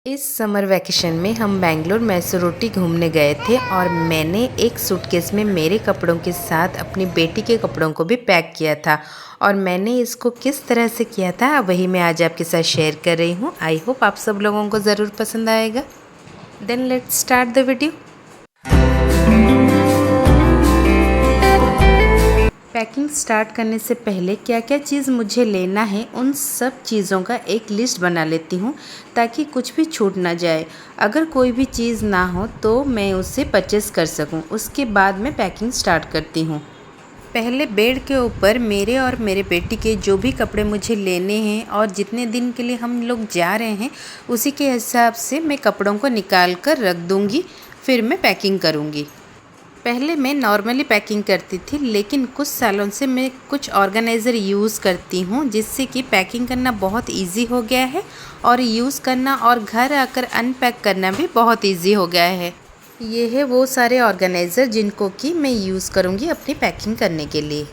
इस summer vacation में हम बेंगलोर मैसूरोटी घूमने गए थे और मैंने एक सूटकेस में मेरे कपड़ों के साथ अपनी बेटी के कपड़ों को भी पैक किया था। और मैंने इसको किस तरह से किया था वही मैं आज आपके साथ शेयर कर रही हूँ। आई होप आप सब लोगों को ज़रूर पसंद आएगा। Then let's start the video. Packing start करने से पहले क्या क्या चीज़ मुझे लेना है उन सब चीज़ों का एक लिस्ट बना लेती हूँ ताकि कुछ भी छूट ना जाए। अगर कोई भी चीज़ ना हो तो मैं उसे परचेस कर सकूँ। उसके बाद मैं पैकिंग स्टार्ट करती हूँ। पहले बेड के ऊपर मेरे और मेरे बेटी के जो भी कपड़े मुझे लेने हैं और जितने दिन के लिए हम लोग जा रहे हैं उसी के हिसाब से मैं कपड़ों को निकाल कर रख दूँगी। फिर मैं पैकिंग करूँगी। पहले मैं नॉर्मली पैकिंग करती थी, लेकिन कुछ सालों से मैं कुछ ऑर्गेनाइज़र यूज़ करती हूँ जिससे कि पैकिंग करना बहुत इजी हो गया है और यूज़ करना और घर आकर अनपैक करना भी बहुत इजी हो गया है। ये है वो सारे ऑर्गेनाइज़र जिनको कि मैं यूज़ करूँगी अपनी पैकिंग करने के लिए।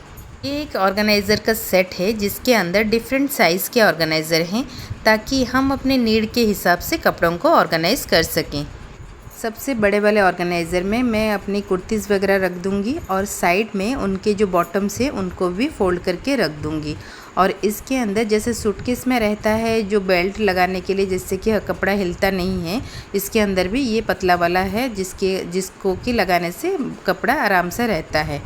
ये एक ऑर्गेनाइज़र का सेट है जिसके अंदर डिफरेंट साइज़ के ऑर्गेनाइज़र हैं ताकि हम अपने नीड के हिसाब से कपड़ों को ऑर्गेनाइज़ कर सकें। सबसे बड़े वाले ऑर्गेनाइज़र में मैं अपनी कुर्तीज़ वगैरह रख दूँगी और साइड में उनके जो बॉटम्स हैं उनको भी फ़ोल्ड करके रख दूँगी। और इसके अंदर जैसे सूटकेस में रहता है जो बेल्ट लगाने के लिए जिससे कि कपड़ा हिलता नहीं है, इसके अंदर भी ये पतला वाला है जिसको कि लगाने से कपड़ा आराम से रहता है।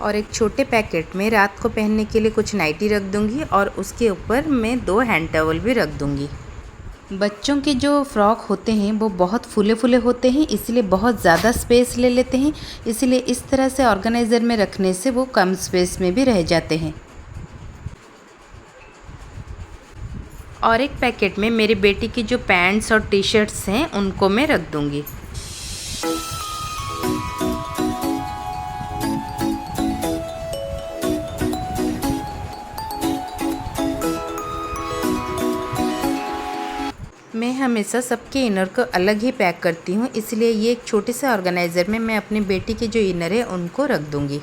और एक छोटे पैकेट में रात को पहनने के लिए कुछ नाइटी रख दूँगी और उसके ऊपर मैं 2 हैंड टॉवल भी रख दूँगी। बच्चों के जो फ्रॉक होते हैं वो बहुत फूले फूले होते हैं, इसलिए बहुत ज़्यादा स्पेस ले लेते हैं। इसलिए इस तरह से ऑर्गेनाइज़र में रखने से वो कम स्पेस में भी रह जाते हैं। और एक पैकेट में मेरी बेटी की जो पैंट्स और टी शर्ट्स हैं उनको मैं रख दूँगी। मैं हमेशा सबके इनर को अलग ही पैक करती हूँ, इसलिए ये एक छोटे से ऑर्गेनाइज़र में मैं अपनी बेटी के जो इनर है उनको रख दूँगी।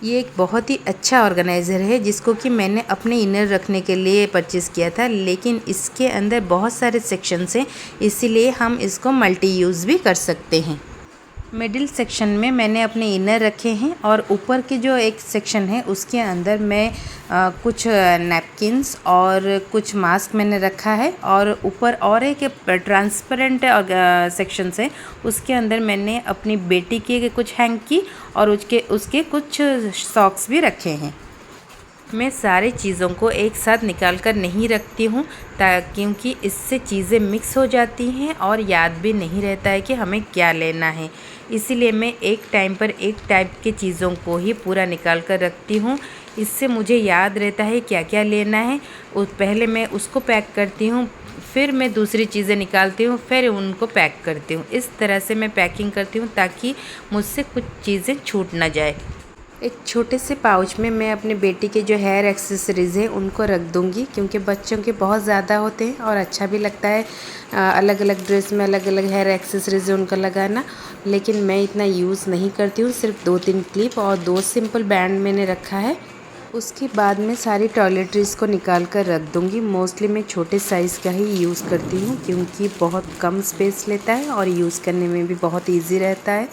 ये एक बहुत ही अच्छा ऑर्गेनाइज़र है जिसको कि मैंने अपने इनर रखने के लिए परचेज़ किया था, लेकिन इसके अंदर बहुत सारे सेक्शंस हैं, इसीलिए हम इसको मल्टी यूज़ भी कर सकते हैं। मिडिल सेक्शन में मैंने अपने इनर रखे हैं और ऊपर के जो एक सेक्शन है उसके अंदर मैं कुछ नैपकिन्स और कुछ मास्क मैंने रखा है। और ऊपर और एक ट्रांसपेरेंट सेक्शन है, उसके अंदर मैंने अपनी बेटी के कुछ हैंकी और उसके कुछ सॉक्स भी रखे हैं। मैं सारी चीज़ों को एक साथ निकाल कर नहीं रखती हूँ क्योंकि इससे चीज़ें मिक्स हो जाती हैं और याद भी नहीं रहता है कि हमें क्या लेना है। इसीलिए मैं एक टाइम पर एक टाइप की चीज़ों को ही पूरा निकाल कर रखती हूँ। इससे मुझे याद रहता है क्या क्या लेना है। पहले मैं उसको पैक करती हूँ, फिर मैं दूसरी चीज़ें निकालती हूँ, फिर उनको पैक करती हूँ। इस तरह से मैं पैकिंग करती हूँ ताकि मुझसे कुछ चीज़ें छूट ना जाए। एक छोटे से पाउच में मैं अपने बेटी के जो हेयर एक्सेसरीज़ हैं उनको रख दूँगी, क्योंकि बच्चों के बहुत ज़्यादा होते हैं और अच्छा भी लगता है अलग अलग ड्रेस में अलग अलग हेयर एक्सेसरीज़ उनको लगाना। लेकिन मैं इतना यूज़ नहीं करती हूँ, सिर्फ 2-3 क्लिप और 2 सिंपल बैंड मैंने रखा है। उसके बाद मैं सारी टॉयलेटरीज़ को निकाल कर रख दूँगी। मोस्टली मैं छोटे साइज़ का ही यूज़ करती हूँ क्योंकि बहुत कम स्पेस लेता है और यूज़ करने में भी बहुत ईजी रहता है।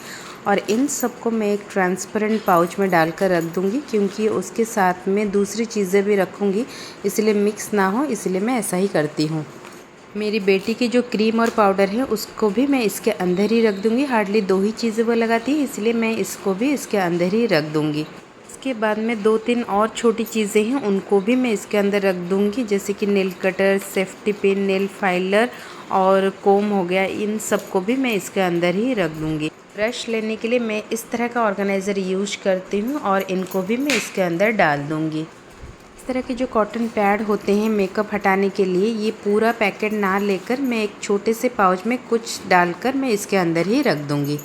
और इन सबको मैं एक ट्रांसपेरेंट पाउच में डालकर रख दूँगी क्योंकि उसके साथ में दूसरी चीज़ें भी रखूँगी, इसलिए मिक्स ना हो, इसलिए मैं ऐसा ही करती हूँ। मेरी बेटी की जो क्रीम और पाउडर है उसको भी मैं इसके अंदर ही रख दूँगी। हार्डली 2 ही चीज़ें वो लगाती है, इसलिए मैं इसको भी इसके अंदर ही रख दूँगी। इसके बाद में 2-3 और छोटी चीज़ें हैं उनको भी मैं इसके अंदर रख दूँगी, जैसे कि nail cutter, safety pin, nail filer और कोम हो गया। इन सबको भी मैं इसके अंदर ही रख दूँगी। ब्रश लेने के लिए मैं इस तरह का ऑर्गेनाइज़र यूज करती हूँ और इनको भी मैं इसके अंदर डाल दूँगी। इस तरह के जो कॉटन पैड होते हैं मेकअप हटाने के लिए, ये पूरा पैकेट ना लेकर मैं एक छोटे से पाउच में कुछ डालकर मैं इसके अंदर ही रख दूँगी।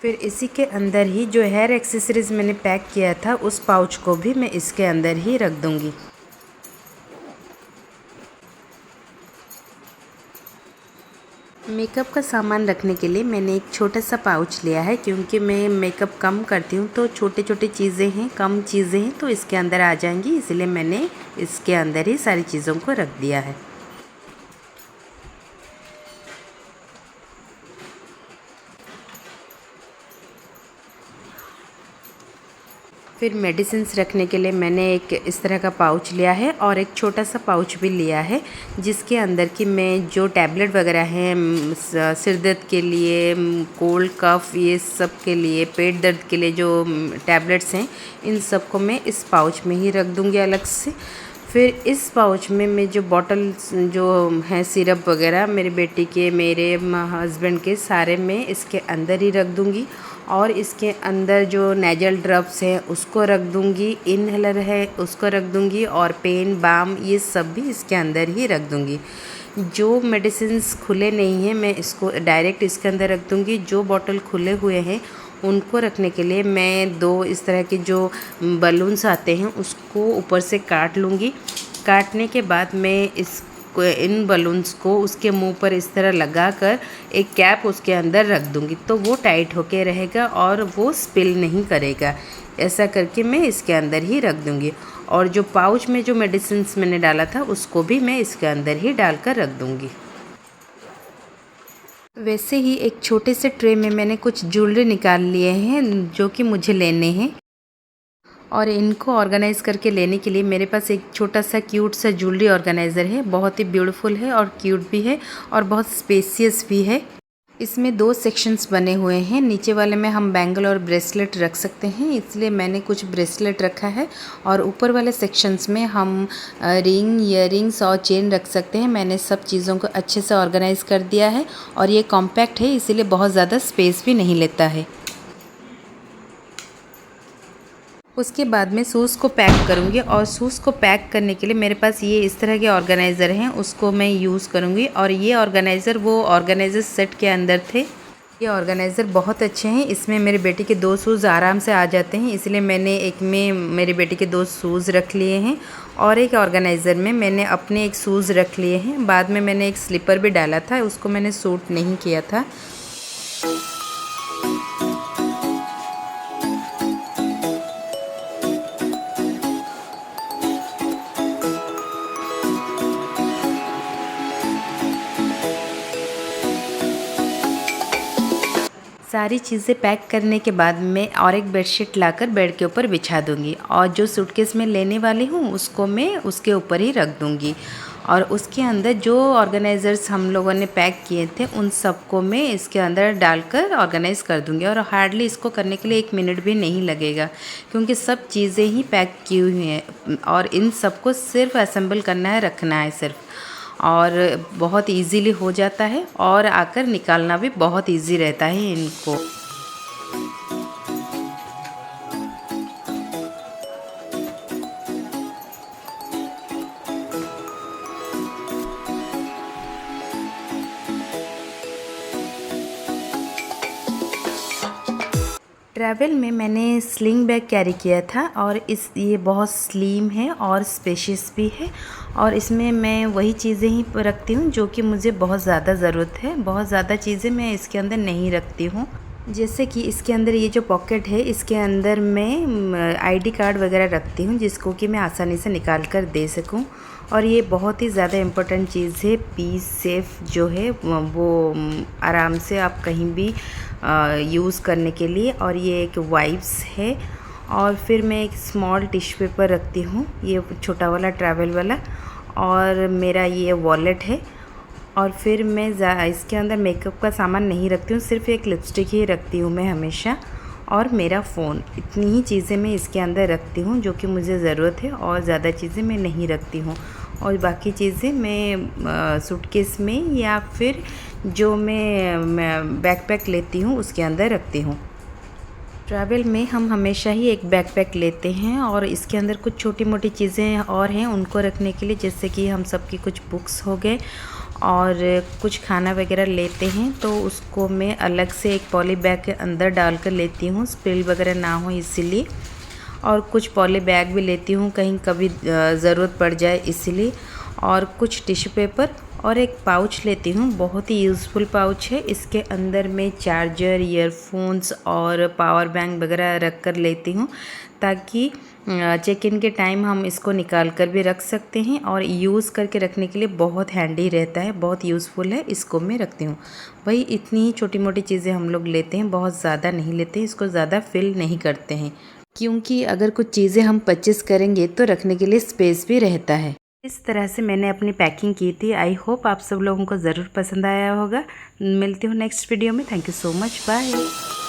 फिर इसी के अंदर ही जो हेयर एक्सेसरीज़ मैंने पैक किया था उस पाउच को भी मैं इसके अंदर ही रख दूँगी। मेकअप का सामान रखने के लिए मैंने एक छोटा सा पाउच लिया है, क्योंकि मैं मेकअप कम करती हूँ तो छोटे छोटे चीज़ें हैं, कम चीज़ें हैं तो इसके अंदर आ जाएंगी, इसलिए मैंने इसके अंदर ही सारी चीज़ों को रख दिया है। फिर मेडिसिन्स रखने के लिए मैंने एक इस तरह का पाउच लिया है और एक छोटा सा पाउच भी लिया है, जिसके अंदर की मैं जो टैबलेट वगैरह हैं सिर दर्द के लिए, कोल्ड कफ, ये सब के लिए, पेट दर्द के लिए जो टैबलेट्स हैं, इन सब को मैं इस पाउच में ही रख दूँगी अलग से। फिर इस पाउच में मैं जो बॉटल्स जो हैं सिरप वगैरह मेरी बेटी के, मेरे हस्बैंड के, सारे मैं इसके अंदर ही रख दूँगी। और इसके अंदर जो नेजल ड्रॉप्स हैं उसको रख दूँगी, इनहेलर है उसको रख दूँगी, और पेन बाम ये सब भी इसके अंदर ही रख दूँगी। जो मेडिसिन्स खुले नहीं हैं मैं इसको डायरेक्ट इसके अंदर रख दूँगी। जो बॉटल खुले हुए हैं उनको रखने के लिए मैं 2 इस तरह के जो बलून्स आते हैं उसको ऊपर से काट लूँगी। काटने के बाद मैं इन बलून्स को उसके मुंह पर इस तरह लगाकर एक कैप उसके अंदर रख दूँगी, तो वो टाइट होके रहेगा और वो स्पिल नहीं करेगा। ऐसा करके मैं इसके अंदर ही रख दूँगी। और जो पाउच में जो मेडिसिन्स मैंने डाला था उसको भी मैं इसके अंदर ही डालकर रख दूँगी। वैसे ही एक छोटे से ट्रे में मैंने कुछ ज्वेलरी निकाल लिए हैं जो कि मुझे लेने हैं, और इनको ऑर्गेनाइज़ करके लेने के लिए मेरे पास एक छोटा सा क्यूट सा ज्वेलरी ऑर्गेनाइज़र है। बहुत ही ब्यूटीफुल है और क्यूट भी है और बहुत स्पेसियस भी है। इसमें 2 सेक्शंस बने हुए हैं। नीचे वाले में हम बैंगल और ब्रेसलेट रख सकते हैं, इसलिए मैंने कुछ ब्रेसलेट रखा है, और ऊपर वाले सेक्शंस में हम रिंग, ईयररिंग्स और चेन रख सकते हैं। मैंने सब चीज़ों को अच्छे से ऑर्गेनाइज़ कर दिया है, और ये कॉम्पैक्ट है इसीलिए बहुत ज़्यादा स्पेस भी नहीं लेता है। उसके बाद में शूज़ को पैक करूँगी, और शूज़ को पैक करने के लिए मेरे पास ये इस तरह के ऑर्गेनाइज़र हैं, उसको मैं यूज़ करूँगी। और ये ऑर्गेनाइज़र वो ऑर्गेनाइज़र सेट के अंदर थे। ये ऑर्गेनाइज़र बहुत अच्छे हैं, इसमें मेरी बेटी के 2 शूज़ आराम से आ जाते हैं, इसलिए मैंने एक में मेरी बेटी के 2 शूज़ रख लिए हैं, और एक ऑर्गेनाइज़र में मैंने अपने एक शूज़ रख लिए हैं। बाद में मैंने एक स्लीपर भी डाला था, उसको मैंने सूट नहीं किया था। सारी चीज़ें पैक करने के बाद मैं और एक बेडशीट लाकर बेड के ऊपर बिछा दूंगी, और जो सूटकेस में लेने वाली हूँ उसको मैं उसके ऊपर ही रख दूंगी। और उसके अंदर जो ऑर्गेनाइज़र्स हम लोगों ने पैक किए थे उन सबको मैं इसके अंदर डालकर ऑर्गेनाइज़ कर दूंगी। और हार्डली इसको करने के लिए 1 मिनट भी नहीं लगेगा, क्योंकि सब चीज़ें ही पैक की हुई हैं, और इन सबको सिर्फ असेंबल करना है, रखना है सिर्फ, और बहुत इजीली हो जाता है, और आकर निकालना भी बहुत इजी रहता है इनको। ट्रैवल में मैंने स्लिंग बैग कैरी किया था, और ये बहुत स्लिम है और स्पेशियस भी है, और इसमें मैं वही चीज़ें ही रखती हूँ जो कि मुझे बहुत ज़्यादा ज़रूरत है। बहुत ज़्यादा चीज़ें मैं इसके अंदर नहीं रखती हूँ। जैसे कि इसके अंदर ये जो पॉकेट है, इसके अंदर मैं आईडी कार्ड वगैरह रखती हूँ, जिसको कि मैं आसानी से निकाल कर दे सकूँ। और ये बहुत ही ज़्यादा इम्पोर्टेंट चीज़ है, पीस सेफ जो है वो आराम से आप कहीं भी यूज़ करने के लिए। और ये एक वाइप्स है, और फिर मैं एक स्मॉल टिश्यू पेपर रखती हूँ, ये छोटा वाला ट्रैवल वाला, और मेरा ये वॉलेट है। और फिर मैं इसके अंदर मेकअप का सामान नहीं रखती हूँ, सिर्फ एक लिपस्टिक ही रखती हूँ मैं हमेशा, और मेरा फ़ोन। इतनी ही चीज़ें मैं इसके अंदर रखती हूँ जो कि मुझे ज़रूरत है, और ज़्यादा चीज़ें मैं नहीं रखती हूँ। और बाकी चीज़ें मैं सूटकेस में या फिर जो मैं बैकपैक लेती हूँ उसके अंदर रखती हूँ। ट्रैवल में हम हमेशा ही एक बैकपैक लेते हैं, और इसके अंदर कुछ छोटी मोटी चीज़ें और हैं उनको रखने के लिए, जैसे कि हम सबकी कुछ बुक्स हो गए, और कुछ खाना वगैरह लेते हैं तो उसको मैं अलग से एक पॉली बैग के अंदर डाल कर लेती हूँ, स्पिल वगैरह ना हो इसीलिए। और कुछ पॉली बैग भी लेती हूँ, कहीं कभी ज़रूरत पड़ जाए इसीलिए। और कुछ टिश्यू पेपर और एक पाउच लेती हूँ, बहुत ही यूज़फुल पाउच है। इसके अंदर मैं चार्जर, ईयरफोन्स और पावर बैंक वगैरह रख कर लेती हूँ, ताकि चेक इन के टाइम हम इसको निकाल कर भी रख सकते हैं और यूज़ करके रखने के लिए बहुत हैंडी रहता है, बहुत यूज़फुल है। इसको मैं रखती हूँ। वही इतनी ही छोटी मोटी चीज़ें हम लोग लेते हैं, बहुत ज़्यादा नहीं लेते हैं, इसको ज़्यादा फिल नहीं करते हैं, क्योंकि अगर कुछ चीज़ें हम परचेस करेंगे तो रखने के लिए स्पेस भी रहता है। इस तरह से मैंने अपनी पैकिंग की थी। आई होप आप सब लोगों को ज़रूर पसंद आया होगा। मिलती हूँ नेक्स्ट वीडियो में। Thank you so much, bye.